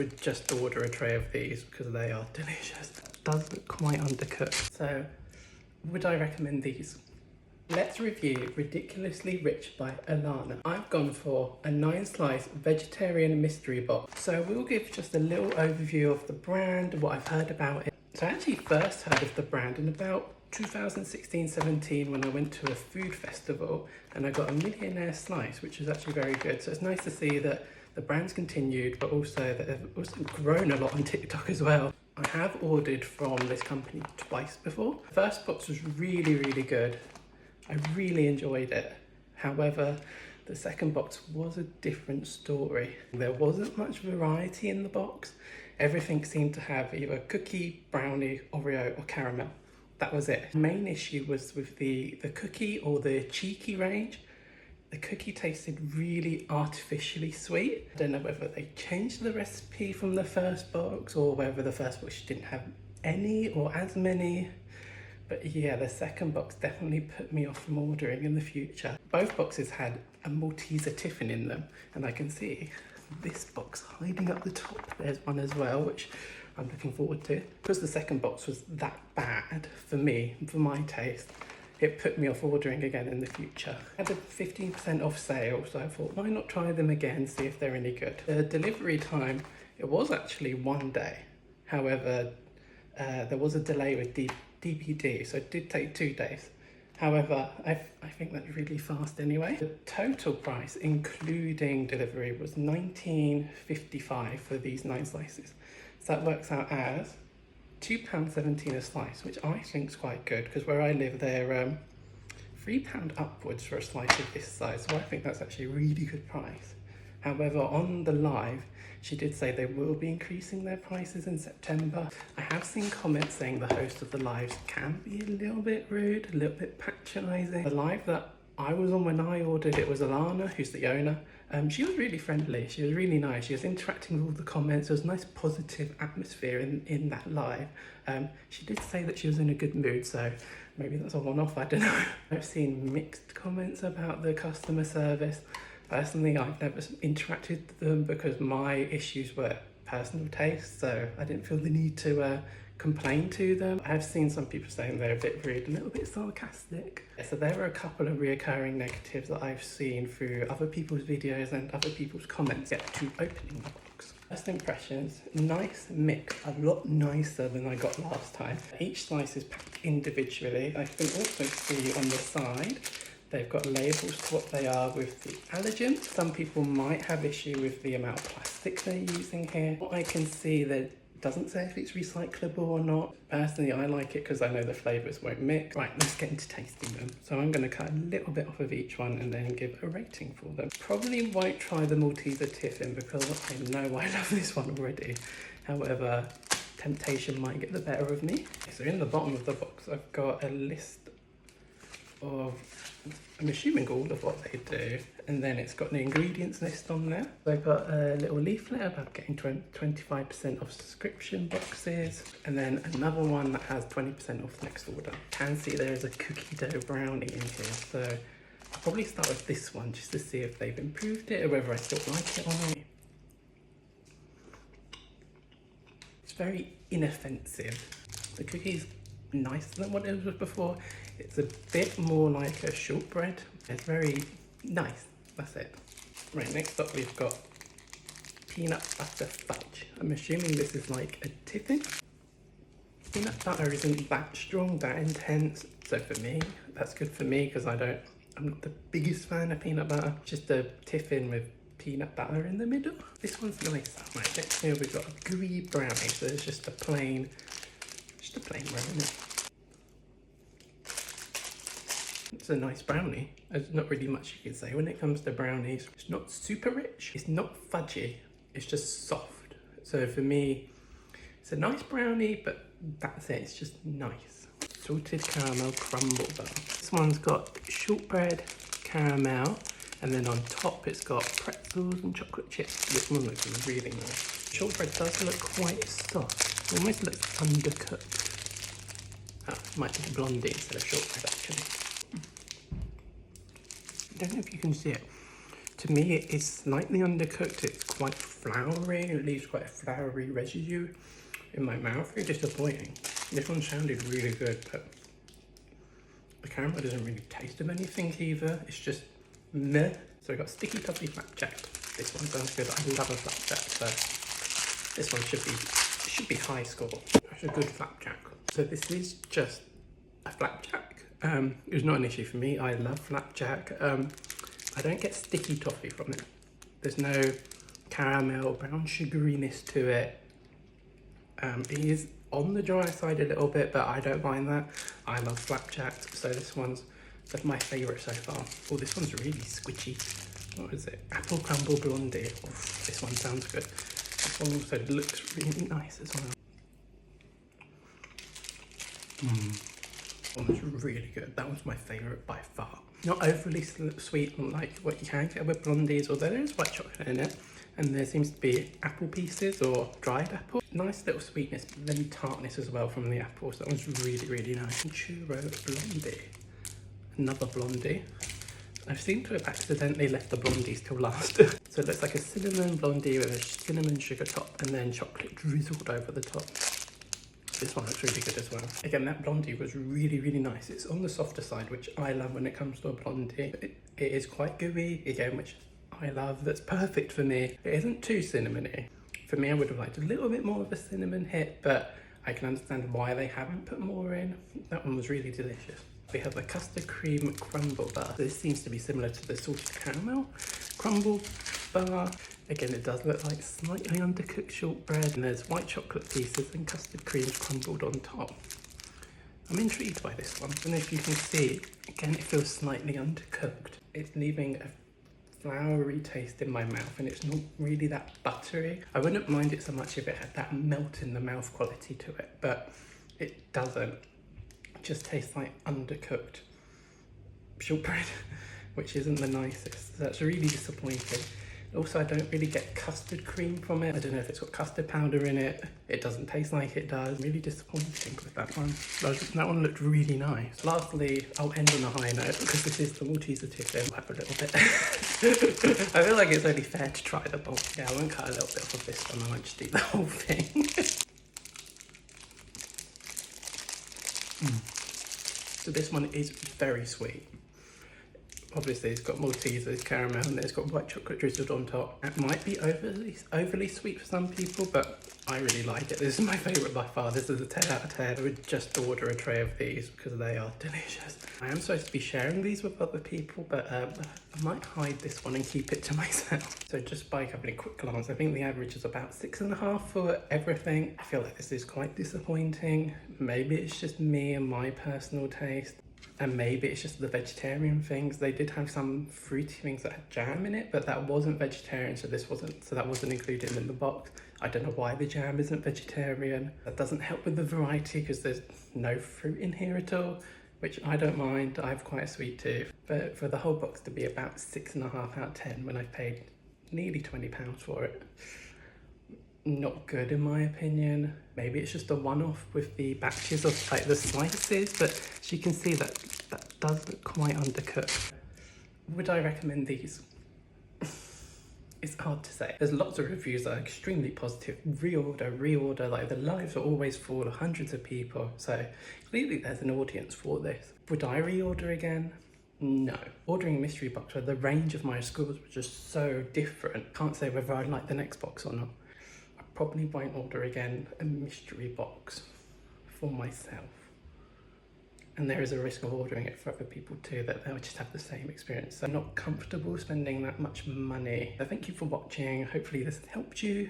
would just order a tray of these because they are delicious. Does look quite undercooked. So would I recommend these? Let's review Ridiculously Rich by Alana. I've gone for a 9-slice vegetarian mystery box. So we'll give just a little overview of the brand, what I've heard about it. So I actually first heard of the brand in about 2016-17 when I went to a food festival and I got a millionaire slice, which was actually very good. So it's nice to see that the brand's continued, but also that they've also grown a lot on TikTok as well. I have ordered from this company twice before. The first box was really, really good. I really enjoyed it. However, the second box was a different story. There wasn't much variety in the box. Everything seemed to have either cookie, brownie, Oreo or caramel. That was it. The main issue was with the cookie or the cheeky range. The cookie tasted really artificially sweet. I don't know whether they changed the recipe from the first box or whether the first box didn't have any or as many. But yeah, the second box definitely put me off from ordering in the future. Both boxes had a Malteser tiffin in them, and I can see this box hiding up the top. There's one as well, which I'm looking forward to. Because the second box was that bad for me, for my taste, it put me off ordering again in the future. I had a 15% off sale, so I thought, why not try them again, see if they're any good. The delivery time, it was actually 1 day. However, there was a delay with DPD, so it did take 2 days. However, I think that's really fast anyway. The total price, including delivery, was £19.55 for these 9 slices. So that works out as £2.17 a slice, which I think is quite good, because where I live, they're £3 upwards for a slice of this size, so I think that's actually a really good price. However, on the live, she did say they will be increasing their prices in September. I have seen comments saying the host of the lives can be a little bit rude, a little bit patronising. The live that I was on when I ordered it was Alana, who's the owner. She was really friendly, she was really nice, she was interacting with all the comments. There was a nice positive atmosphere in that live. She did say that she was in a good mood, so maybe that's a one-off, I don't know. I've seen mixed comments about the customer service. Personally, I've never interacted with them because my issues were personal taste, so I didn't feel the need to complain to them. I've seen some people saying they're a bit rude, a little bit sarcastic. So there were a couple of reoccurring negatives that I've seen through other people's videos and other people's comments get to opening the box. First impressions, nice mix, a lot nicer than I got last time. Each slice is packed individually. I can also see on the side they've got labels to what they are with the allergens. Some people might have issue with the amount of plastic they're using here. What I can see, that doesn't say if it's recyclable or not. Personally, I like it because I know the flavours won't mix. Right, let's get into tasting them. So I'm going to cut a little bit off of each one and then give a rating for them. Probably won't try the Malteser tiffin because I know I love this one already. However, temptation might get the better of me. So in the bottom of the box, I've got a list of, I'm assuming all of what they do, and then it's got an ingredients list on there. So I've got a little leaflet about getting 25% off subscription boxes, and then another one that has 20% off next order. You can see there is a cookie dough brownie in here, so I'll probably start with this one just to see if they've improved it or whether I still like it or not. It's very inoffensive. The cookie's nicer than what it was before. It's a bit more like a shortbread. It's very nice, that's it. Right, next up we've got peanut butter fudge. I'm assuming this is like a tiffin. Peanut butter isn't that strong, that intense, so for me, that's good for me because I'm not the biggest fan of peanut butter. Just a tiffin with peanut butter in the middle. This one's nice. Right, next here we've got a gooey brownie, so it's just a plain brownie. It's a nice brownie. There's not really much you can say when it comes to brownies. It's not super rich, it's not fudgy, it's just soft. So for me, it's a nice brownie, but that's it, it's just nice. Salted caramel crumble bar. This one's got shortbread, caramel, and then on top it's got pretzels and chocolate chips. This one looks really nice. Shortbread does look quite soft. It almost looks undercooked. Oh, it might be blondie instead of shortbread actually. I don't know if you can see it. To me, it is slightly undercooked. It's quite floury. It leaves quite a floury residue in my mouth. Very disappointing. This one sounded really good, but the caramel doesn't really taste of anything either. It's just meh. So we got sticky toffee flapjack. This one sounds good. I love a flapjack, so this one should be high score. It's a good flapjack. So this is just a flapjack. It's not an issue for me. I love flapjack. I don't get sticky toffee from it. There's no caramel, brown sugariness to it. It is on the dry side a little bit, but I don't mind that. I love flapjacks, so this one's my favourite so far. Oh, this one's really squishy. What is it? Apple crumble blondie. Oh, this one sounds good. This one also looks really nice as well. That one's really good. That one's my favourite by far. Not overly sweet like what you can get with blondies, although there is white chocolate in it. And there seems to be apple pieces or dried apple. Nice little sweetness, but then tartness as well from the apples. That one's really, really nice. Churro blondie. Another blondie. I seem to have accidentally left the blondies till last. So it looks like a cinnamon blondie with a cinnamon sugar top and then chocolate drizzled over the top. This one looks really good as well. Again, that blondie was really, really nice. It's on the softer side, which I love when it comes to a blondie. It is quite gooey, again, which I love. That's perfect for me. It isn't too cinnamony. For me, I would have liked a little bit more of a cinnamon hit, but I can understand why they haven't put more in. That one was really delicious. We have a custard cream crumble bar. This seems to be similar to the salted caramel crumble bar. Again, it does look like slightly undercooked shortbread, and there's white chocolate pieces and custard creams crumbled on top. I'm intrigued by this one. I don't know if you can see, again, it feels slightly undercooked. It's leaving a floury taste in my mouth, and it's not really that buttery. I wouldn't mind it so much if it had that melt in the mouth quality to it, but it doesn't. It just tastes like undercooked shortbread, which isn't the nicest. So that's really disappointing. Also, I don't really get custard cream from it. I don't know if it's got custard powder in it. It doesn't taste like it does. Really disappointing with that one. That one looked really nice. Lastly, I'll end on a high note because this is the Malteser ticket. I'll have a little bit. I feel like it's only fair to try them all. Yeah, I won't cut a little bit off of this one. I won't just eat the whole thing. So this one is very sweet. Obviously, it's got Maltesers, caramel, and it's got white chocolate drizzled on top. It might be overly sweet for some people, but I really like it. This is my favourite by far. This is a 10 out of 10. I would just order a tray of these because they are delicious. I am supposed to be sharing these with other people, but I might hide this one and keep it to myself. So just by having a quick glance, I think the average is about 6.5 for everything. I feel like this is quite disappointing. Maybe it's just me and my personal taste. And maybe it's just the vegetarian things. They did have some fruity things that had jam in it, but that wasn't vegetarian, so that wasn't included in the box. I don't know why the jam isn't vegetarian. That doesn't help with the variety because there's no fruit in here at all, which I don't mind. I have quite a sweet tooth. But for the whole box to be about 6.5 out of 10 when I paid nearly £20 for it, not good in my opinion. Maybe it's just a one-off with the batches of like the slices, but as you can see that does look quite undercooked. Would I recommend these? It's hard to say. There's lots of reviews that are extremely positive. Reorder, like the lives are always full of hundreds of people, so clearly there's an audience for this. Would I reorder again? No. Ordering a mystery box where the range of my scores was just so different. Can't say whether I like the next box or not. Probably won't order again a mystery box for myself. And there is a risk of ordering it for other people too, that they'll just have the same experience. So I'm not comfortable spending that much money. So thank you for watching. Hopefully this helped you.